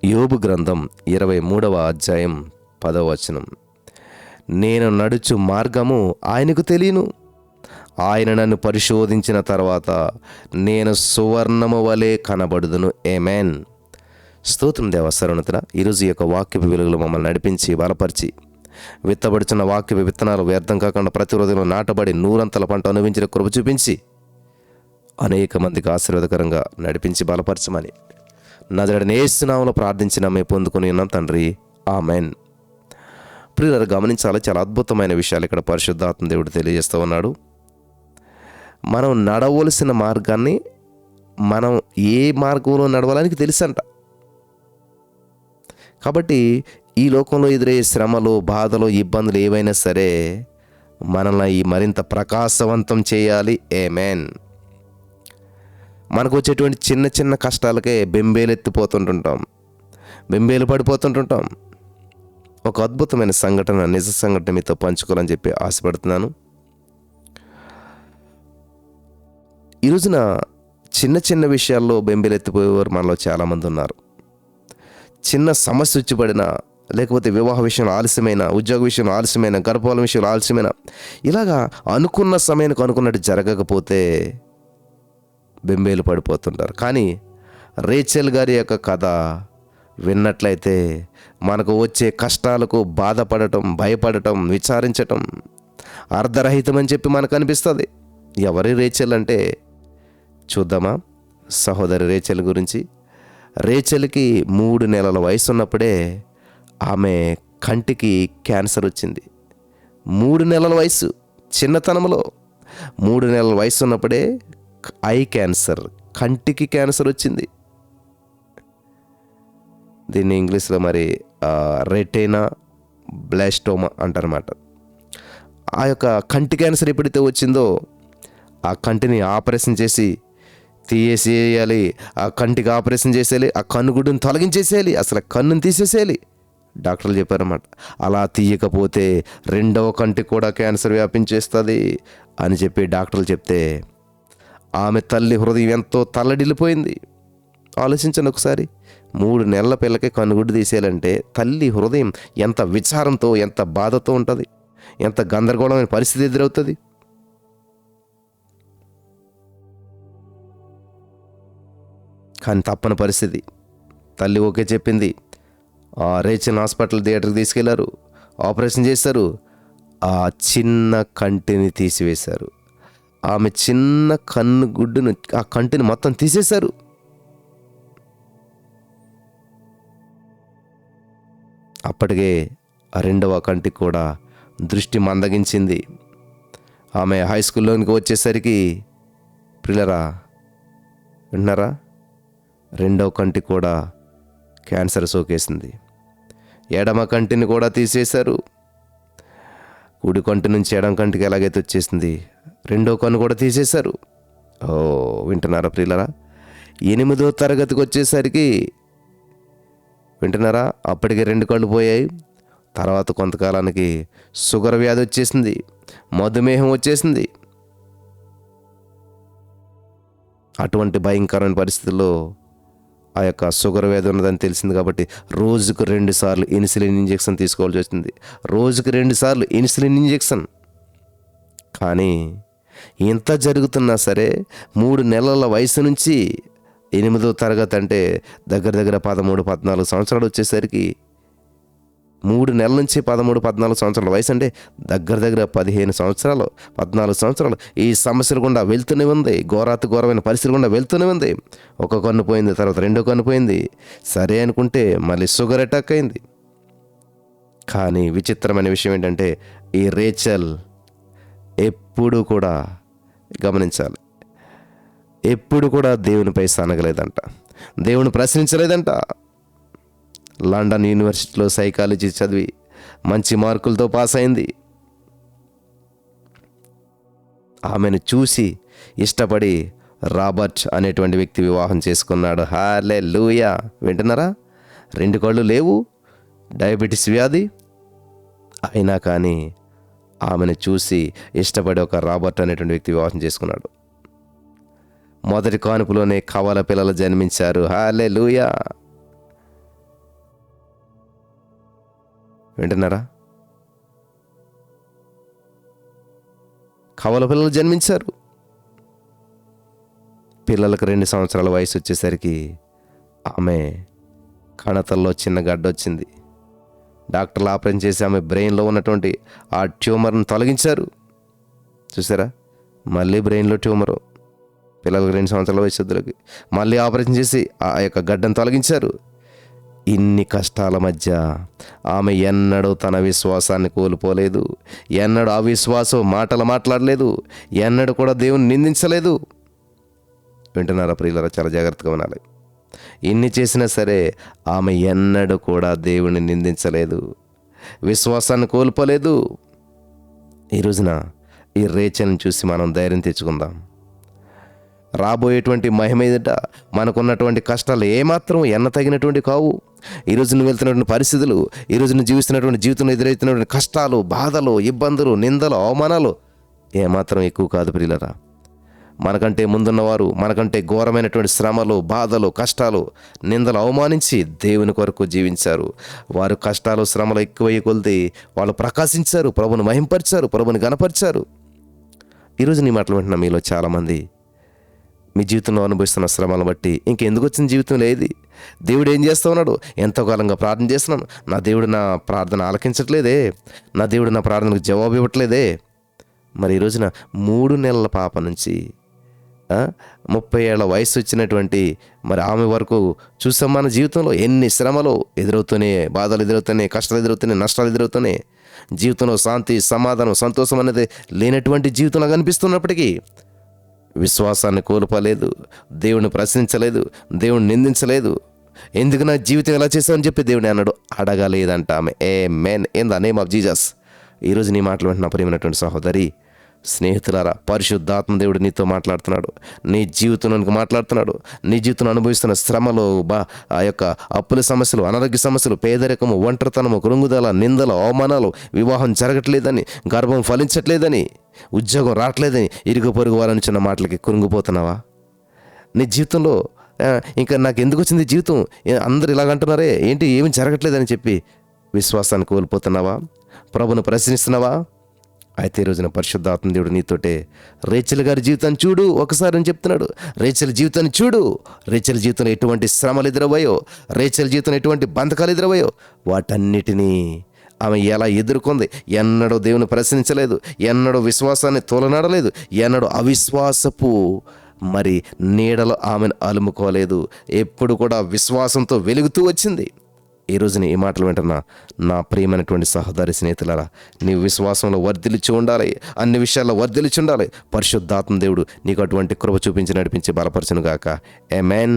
యోబు గ్రంథం 23వ అధ్యాయం 10వ వచనం. నేను నడుచు మార్గము ఆయనకు తెలియను, ఆయన నన్ను పరిశోధించిన తర్వాత నేను సువర్ణము వలె కనబడుదును. ఆమేన్. స్తోత్రం దేవ సర్వోన్నతుడా. ఈరోజు ఈ యొక్క వాక్యపు వెలుగులో మమ్మల్ని నడిపించి బలపరిచి విత్తబడుచున్న వాక్యపు విత్తనాలు వ్యర్థం కాకుండా ప్రతి హృదయంలో నాటబడి నూరంతల పంట అనుభవించిన కృప చూపించి అనేక మందికి ఆశీర్వాదకరంగా నడిపించి బలపరచమని నజరేయుడైన యేసు నామములో ప్రార్థించి నమ్మి పొందుకొని ఉన్నాం తండ్రి. ఆమెన్. ప్రియులారా, గమనించాలి, చాలా అద్భుతమైన విషయాలు ఇక్కడ పరిశుద్ధాత్మ దేవుడు తెలియజేస్తూ ఉన్నాడు. మనం నడవలసిన మార్గాన్ని, మనం ఏ మార్గంలో నడవాలని తెలుసంట. కాబట్టి ఈ లోకంలో ఎదురయ్యే శ్రమలు, బాధలు, ఇబ్బందులు ఏవైనా సరే మనల్ని మరింత ప్రకాశవంతం చేయాలి. ఆమేన్. మనకు వచ్చేటువంటి చిన్న చిన్న కష్టాలకే బెంబేలు పడిపోతుంటుంటాం. ఒక అద్భుతమైన సంఘటన, నిజ సంఘటన మీతో పంచుకోవాలని చెప్పి ఆశపడుతున్నాను. ఈ రోజున చిన్న చిన్న విషయాల్లో బెంబేలెత్తిపోయేవారు మనలో చాలామంది ఉన్నారు. చిన్న సమస్య వచ్చి పడినా, లేకపోతే వివాహ విషయంలో ఆలస్యమైన, ఉద్యోగ విషయంలో ఆలస్యమైన, గర్భఫలం విషయంలో ఆలస్యమైన, ఇలాగా అనుకున్న సమయానికి అనుకున్నట్టు జరగకపోతే బెంబేలు పడిపోతుంటారు. కానీ రేచెల్ గారి యొక్క కథ విన్నట్లయితే మనకు వచ్చే కష్టాలకు బాధపడటం, భయపడటం, విచారించటం అర్ధరహితమని చెప్పి మనకు అనిపిస్తుంది. ఎవరి రేచెల్ అంటే చూద్దామా? సహోదరి రేచెల్ గురించి. రేచెల్కి 3 నెలల వయసు ఉన్నప్పుడే ఆమె కంటికి క్యాన్సర్ వచ్చింది. 3 నెలల వయసు, చిన్నతనంలో 3 నెలల వయసు ఉన్నప్పుడే ఐ క్యాన్సర్, కంటికి క్యాన్సర్ వచ్చింది. దీన్ని ఇంగ్లీష్లో మరి రెటినా బ్లాస్టోమా అంటారన్నమాట. ఆ యొక్క కంటి క్యాన్సర్ ఎప్పుడైతే వచ్చిందో ఆ కంటిని ఆపరేషన్ చేసి తీసేయాలి, ఆ కంటికి ఆపరేషన్ చేసేయాలి, ఆ కన్నుగుడ్డును తొలగించేసేయాలి, అసలు కన్నుని తీసేసేయాలి డాక్టర్లు చెప్పారన్నమాట. అలా తీయకపోతే 2వ కంటికి కూడా క్యాన్సర్ వ్యాపించేస్తుంది అని చెప్పి డాక్టర్లు చెప్తే ఆమె తల్లి హృదయం ఎంతో తల్లడిల్లిపోయింది. ఆలోచించండి ఒకసారి, 3 నెలల పిల్లకి కన్నుగుడ్డు తీసేయాలంటే తల్లి హృదయం ఎంత విచారంతో, ఎంత బాధతో ఉంటుంది, ఎంత గందరగోళమైన పరిస్థితి ఎదురవుతుంది. కానీ తప్పని పరిస్థితి. తల్లి ఓకే చెప్పింది. రేచెల్ హాస్పిటల్ థియేటర్కి తీసుకెళ్లారు, ఆపరేషన్ చేశారు, ఆ చిన్న కంటిని తీసివేశారు. ఆమె చిన్న కన్నుగుడ్డును, ఆ కంటిని మొత్తం తీసేశారు. అప్పటికే ఆ 2వ కంటికి కూడా దృష్టి మందగించింది. ఆమె హై స్కూల్లోనికి వచ్చేసరికి ప్రియులారా విన్నారా, 2వ కంటికి కూడా క్యాన్సర్ సోకేసింది. ఎడమ కంటిని కూడా తీసేశారు. కుడి కంటి నుంచి ఎడమ కంటికి ఎలాగైతే వచ్చేసింది, 2వ కన్ను కూడా తీసేశారు. వింటున్నారా ప్రియులారా? 8వ తరగతికి వచ్చేసరికి వింటున్నారా, అప్పటికే 2 కళ్ళు పోయాయి. తర్వాత కొంతకాలానికి షుగర్ వ్యాధి వచ్చేసింది, మధుమేహం వచ్చేసింది. అటువంటి భయంకరమైన పరిస్థితుల్లో ఆ యొక్క షుగర్ వ్యాధి ఉన్నదని తెలిసింది కాబట్టి రోజుకు 2 సార్లు ఇన్సులిన్ ఇంజెక్షన్ తీసుకోవాల్సి వచ్చింది. రోజుకు 2 సార్లు ఇన్సులిన్ ఇంజెక్షన్. కానీ ఇంత జరుగుతున్నా సరే 3 నెలల వయసు నుంచి 8వ తరగతి అంటే దగ్గర 13-14 సంవత్సరాలు వచ్చేసరికి, 3 నెలల నుంచి 13-14 సంవత్సరాల వయసు అంటే దగ్గర 15 సంవత్సరాలు, 14 సంవత్సరాలు ఈ సమస్యలు గుండా వెళ్తూనే ఉంది. ఘోరమైన పరిస్థితులు గుండా వెళ్తూనే ఉంది. ఒక కన్ను పోయింది, తర్వాత 2వ కన్ను పోయింది. సరే అనుకుంటే మళ్ళీ షుగర్ అటాక్ అయింది. కానీ విచిత్రమైన విషయం ఏంటంటే ఈ రేచెల్ ఎప్పుడు కూడా, గమనించాలి, ఎప్పుడు కూడా దేవునిపై సనగలేదంట, దేవుని ప్రశ్నించలేదంట. లండన్ యూనివర్సిటీలో సైకాలజీ చదివి మంచి మార్కులతో పాస్ అయింది. ఆమెను చూసి ఇష్టపడి రాబర్ట్ అనేటువంటి వ్యక్తి వివాహం చేసుకున్నాడు. హల్లెలూయా. వింటున్నారా? 2 కళ్ళు లేవు, డయాబెటీస్ వ్యాధి, అయినా కానీ ఆమెను చూసి ఇష్టపడి ఒక రాబర్ట్ అనేటువంటి వ్యక్తి వివాహం చేసుకున్నాడు. మొదటి కానుపులోనే కవల పిల్లలు జన్మించారు. హల్లెలూయా. వింటున్నారా? కవల పిల్లలు జన్మించారు. పిల్లలకు 2 సంవత్సరాల వయసు వచ్చేసరికి ఆమె కణతల్లో చిన్న గడ్డ వచ్చింది. డాక్టర్లు ఆపరేషన్ చేసి ఆమె బ్రెయిన్లో ఉన్నటువంటి ఆ ట్యూమర్ను తొలగించారు. చూసారా? మళ్ళీ బ్రెయిన్లో ట్యూమరు. పిల్లలకు 2 సంవత్సరాల వయసులకి మళ్ళీ ఆపరేషన్ చేసి ఆ యొక్క గడ్డను తొలగించారు. ఇన్ని కష్టాల మధ్య ఆమె ఎన్నడూ తన విశ్వాసాన్ని కోల్పోలేదు. ఎన్నడూ అవిశ్వాసం మాటలు మాట్లాడలేదు. ఎన్నడూ కూడా దేవుని నిందించలేదు. వింటున్నారా ప్రియులారా? చాలా జాగ్రత్తగా వినాలి. ఇన్ని చేసినా సరే ఆమె ఎన్నడూ కూడా దేవుని నిందించలేదు, విశ్వాసాన్ని కోల్పోలేదు. ఈ రోజున ఈ రేచల్ని చూసి మనం ధైర్యం తెచ్చుకుందాం. రాబోయేటువంటి మహిమ ఎదుట మనకున్నటువంటి కష్టాలు ఏమాత్రం తగినటువంటి కావు. ఈరోజు నువ్వు వెళ్తున్నటువంటి పరిస్థితులు, ఈరోజు నువ్వు జీవిస్తున్నటువంటి జీవితంలో ఎదురవుతున్నటువంటి కష్టాలు, బాధలు, ఇబ్బందులు, నిందలు, అవమానాలు ఏమాత్రం ఎక్కువ కాదు ప్రియులరా. మనకంటే ముందున్నవారు మనకంటే ఘోరమైనటువంటి శ్రమలు, బాధలు, కష్టాలు, నిందలు అవమానించి దేవుని కొరకు జీవించారు. వారు కష్టాలు, శ్రమలు ఎక్కువయ్యి కొలితే వాళ్ళు ప్రకాశించారు, ప్రభుని మహింపరిచారు, ప్రభుని గణపరిచారు. ఈరోజు నీ మాటలు వింటున్న మీలో చాలామంది మీ జీవితంలో అనుభవిస్తున్న శ్రమలను బట్టి ఇంకెందుకు వచ్చిన జీవితం లేదు, దేవుడు ఏం చేస్తూ ఉన్నాడు, ఎంతో కాలంగా ప్రార్థన చేస్తున్నాను, నా దేవుడు నా ప్రార్థన ఆలకించట్లేదే, నా దేవుడు నా ప్రార్థనకు జవాబు ఇవ్వట్లేదే. మరి ఈ రోజున 3 నెలల పాప నుంచి 30 ఏళ్ల వయసు వచ్చినటువంటి మరి ఆమె వరకు చూసాం మన జీవితంలో ఎన్ని శ్రమలు ఎదురవుతున్నాయి, బాధలు ఎదురవుతున్నాయి, కష్టాలు ఎదురవుతున్నాయి, నష్టాలు ఎదురవుతున్నాయి. జీవితంలో శాంతి, సమాధానం, సంతోషం అనేది లేనటువంటి జీవితంలో కనిపిస్తున్నప్పటికీ విశ్వాసాన్ని కోల్పోలేదు, దేవుని ప్రశ్నించలేదు, దేవుని నిందించలేదు. ఎందుకు నా జీవితం ఎలా చేశావని చెప్పి దేవుని అన్నాడు, అడగలేదంట ఆమె. Amen in the name of Jesus. ఈరోజు నీ మాటలు వింటున్న ప్రియమైనటువంటి సహోదరి, స్నేహితులారా, పరిశుద్ధాత్మ దేవుడు నీతో మాట్లాడుతున్నాడు, నీ జీవితంలోనికి మాట్లాడుతున్నాడు. నీ జీవితంలో అనుభవిస్తున్న శ్రమలు, ఆ యొక్క అప్పుల సమస్యలు, అనారోగ్య సమస్యలు, పేదరికము, ఒంటరితనము, కృంగుదల, నిందలు, అవమానాలు, వివాహం జరగట్లేదని, గర్భం ఫలించట్లేదని, ఉద్యోగం రావట్లేదని, ఇరుగు పొరుగు వారని చిన్న మాటలకి కృంగిపోతున్నావా? నీ జీవితంలో ఇంకా నాకు ఎందుకు వచ్చింది జీవితం, అందరు ఇలాగంటున్నారే ఏంటి, ఏమి జరగట్లేదని చెప్పి విశ్వాసాన్ని కోల్పోతున్నావా? ప్రభును ప్రశ్నిస్తున్నావా? అయితే ఈ రోజున పరిశుద్ధాత్మ దేవుడు నీతోటే రేచల్ గారి జీవితాన్ని చూడు ఒకసారి అని చెప్తున్నాడు. రేచల్ జీవితాన్ని చూడు. రేచల్ జీవితంలో ఎటువంటి శ్రమలు ఎదురవయో, రేచల్ జీవితంలో ఎటువంటి బంధకాలు ఎదురవయో వాటన్నిటినీ ఆమె ఎలా ఎదుర్కొంది. ఎన్నడూ దేవుని ప్రశ్నించలేదు, ఎన్నడూ విశ్వాసాన్ని తోలనాడలేదు, ఎన్నడూ అవిశ్వాసపు మరి నీడలో ఆమెను అలుముకోలేదు. ఎప్పుడు కూడా విశ్వాసంతో వెలుగుతూ వచ్చింది. ఈ రోజున ఈ మాటలు వింటున్నా నా ప్రియమైనటువంటి సహోదరి, స్నేహితులారా, నీ విశ్వాసంలో వర్ధిల్లిచి ఉండాలి, అన్ని విషయాల్లో వర్ధిల్లిచి ఉండాలి. పరిశుద్ధాత్మ దేవుడు నీకు అటువంటి కృప చూపించి నడిపించి బలపరచును గాక. ఆమేన్.